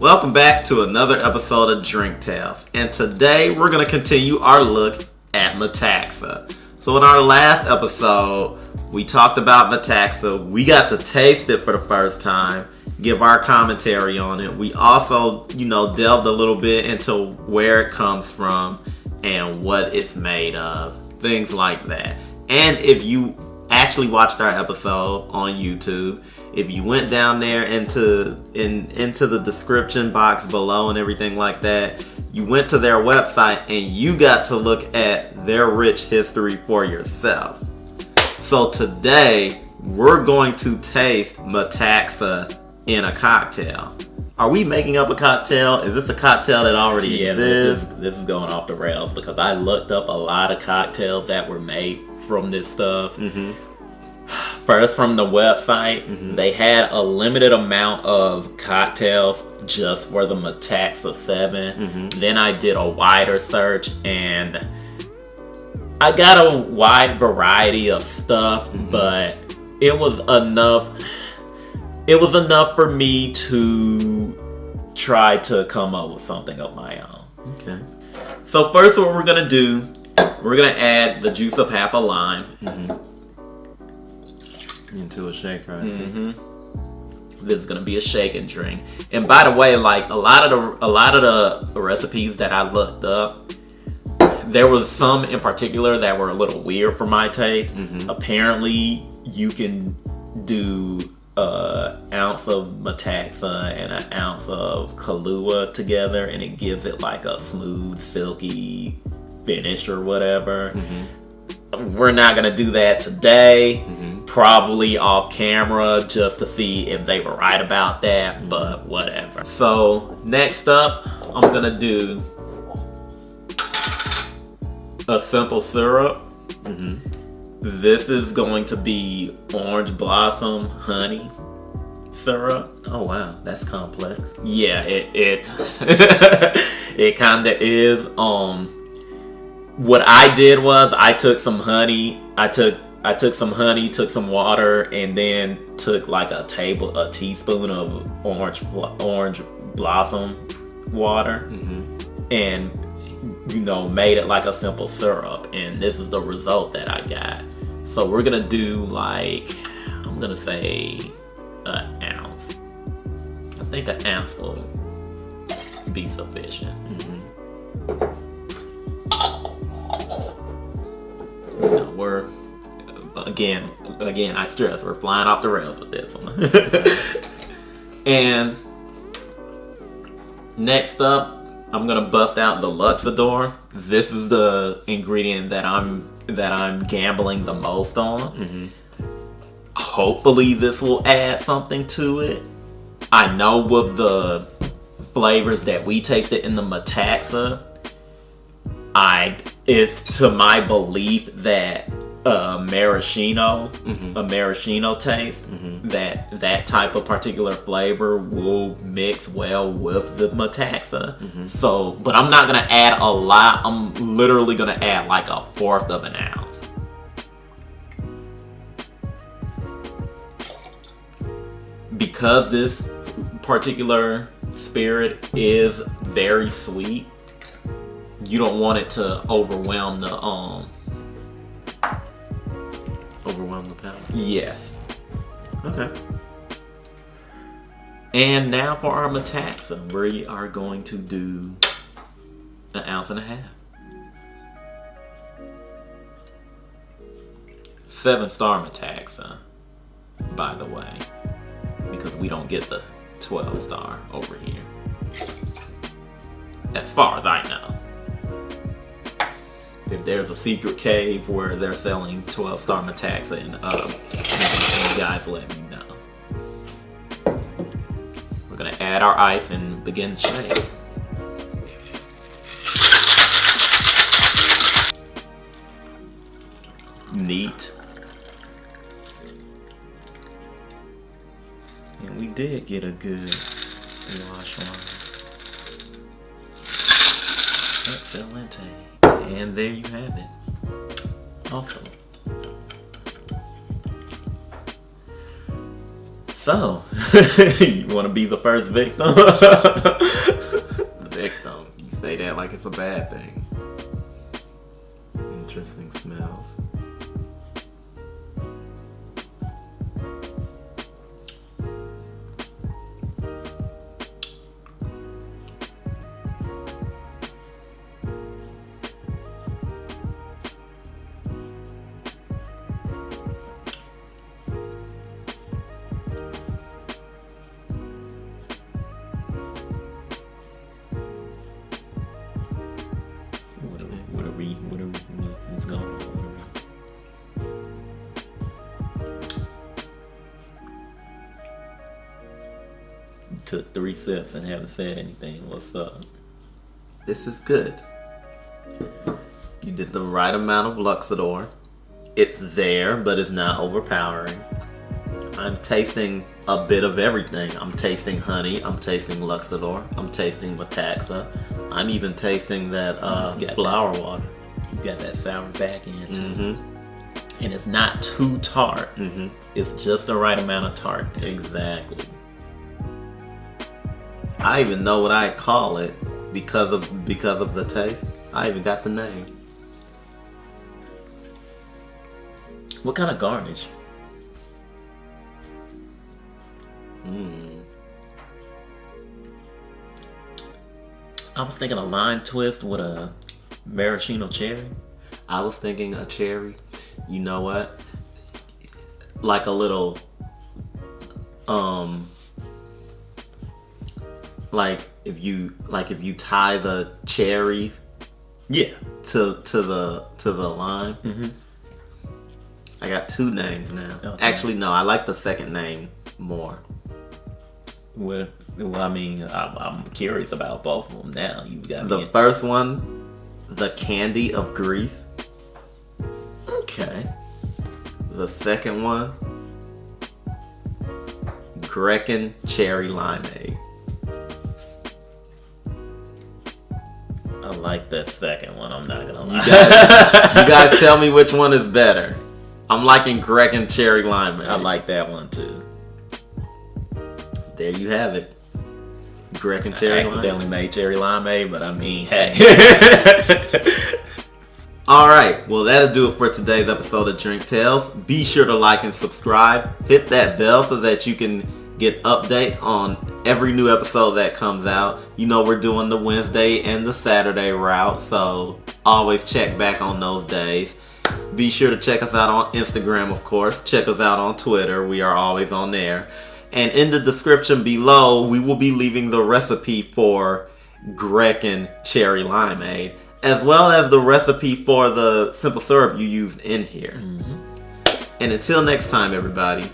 Welcome back to another episode of Drink Tales, and today we're going to continue our look at Metaxa. So in our last episode, we talked about Metaxa. We got to taste it for the first time, give our commentary on it. We also, delved a little bit into where it comes from and what it's made of, things like that. And if you actually watched our episode on YouTube, if you went down there into the description box below and everything like that, you went to their website and you got to look at their rich history for yourself. So today, we're going to taste Metaxa in a cocktail. Are we making up a cocktail? Is this a cocktail that already exists? This is going off the rails because I looked up a lot of cocktails that were made from this stuff. First, from the website, they had a limited amount of cocktails just for the Metaxa 7. Then I did a wider search and I got a wide variety of stuff, but it was enough. It was enough for me to try to come up with something of my own. Okay. So first, what we're gonna do, we're gonna add the juice of half a lime. Into a shaker, I see. This is gonna be a shake and drink. And by the way, like a lot of the recipes that I looked up, there was some in particular that were a little weird for my taste. Apparently, you can do an ounce of Metaxa and an ounce of Kahlua together, and it gives it like a smooth, silky finish or whatever. We're not gonna do that today. Probably off camera just to see if they were right about that, but whatever. So next up, I'm gonna do a simple syrup. This is going to be orange blossom honey syrup. Oh wow, that's complex. Yeah, it it kind of is. What I did was I took some honey. I took some honey, took some water, and then took like a teaspoon of orange blossom water, and made it like a simple syrup. And this is the result that I got. So we're gonna do like, I'm gonna say an ounce. I think an ounce will be sufficient. We're again, I stress, we're flying off the rails with this one. And next up, I'm gonna bust out the Luxador. This is the ingredient that I'm gambling the most on. Hopefully, this will add something to it. I know with the flavors that we tasted in the Metaxa, it's to my belief that maraschino taste, that type of particular flavor will mix well with the Metaxa. So, but I'm not gonna add a lot. I'm literally gonna add like a fourth of an ounce. Because this particular spirit is very sweet, you don't want it to overwhelm the palate. Yes. Okay. And now for our Metaxa, we are going to do an ounce and a half. 7-star Metaxa, by the way, because we don't get the 12-star over here, as far as I know. If there's a secret cave where they're selling 12-star Metaxa, and you guys let me know. We're gonna add our ice and begin to shake. Neat. And we did get a good wash on. Excellent. And there you have it. Awesome. So, you want to be the first victim? Victim. You say that like it's a bad thing. Interesting smells. What's going on? You took 3 sips and haven't said anything. What's up? This is good. You did the right amount of Luxador. It's there, but it's not overpowering. I'm tasting a bit of everything. I'm tasting honey. I'm tasting Luxador. I'm tasting Metaxa. I'm even tasting that flower water. You got that sour back end too. Mm-hmm. And it's not too tart. Mm-hmm. It's just the right amount of tart. Exactly. I even know what I call it because of the taste. I even got the name. What kind of garnish? I was thinking a lime twist with a maraschino cherry. I was thinking a cherry. You know what? Like a little, like if you tie the cherry, Yeah. to the lime. Mm-hmm. I got 2 names now. Okay. Actually, no. I like the second name more. Well, I mean, I'm curious about both of them now. You got The me. first one, the candy of Greece. Okay. The second one, Grecian cherry limeade. I like that second one. I'm not gonna lie. You guys tell me which one is better. I'm liking Grecian cherry limeade. I like that one too. There you have it. Grecian I cherry accidentally limeade. made cherry limeade, but I mean, hey. All right, well, that'll do it for today's episode of Drink Tales. Be sure to like and subscribe. Hit that bell so that you can get updates on every new episode that comes out. You know we're doing the Wednesday and the Saturday route, so always check back on those days. Be sure to check us out on Instagram, of course. Check us out on Twitter. We are always on there. And in the description below, we will be leaving the recipe for Grecian cherry limeade, as well as the recipe for the simple syrup you used in here. Mm-hmm. And until next time, everybody,